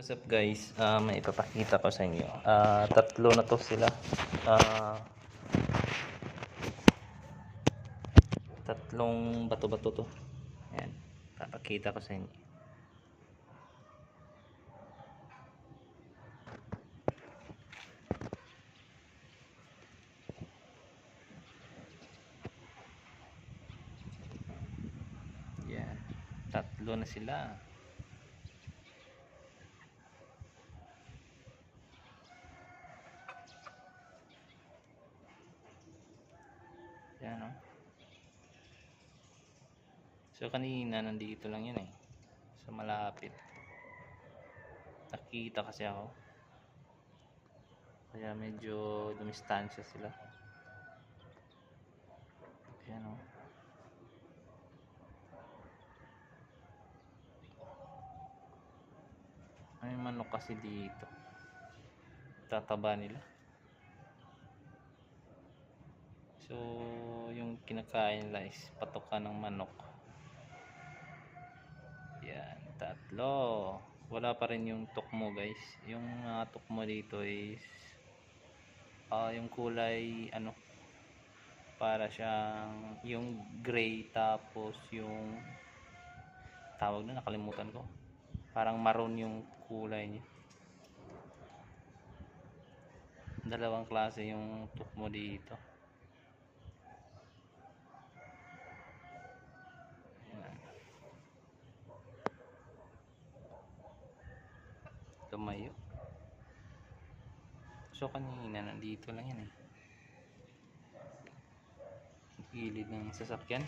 What's up guys, may ipapakita ko sa inyo. Tatlo na to sila. Tatlong bato-bato to. Ayan, papakita ko sa inyo. Ayan, tatlo na sila. Ayan, oh. So kanina nandito lang yun eh, sa malapit. Nakita kasi ako, kaya medyo dumistansya sila. Ayan, oh. May manok kasi dito, tataba nila. So yung kinakain nila is patokan ng manok. Yan, tatlo. Wala pa rin yung tukmo guys. Yung mga tukmo dito is yung kulay ano, para siyang yung gray, tapos yung tawag na, nakalimutan ko. Parang maroon yung kulay niya. Dalawang klase yung tukmo dito. Yan. Tumayo. So kanina nandito lang yan eh, gilid ng sasakyan.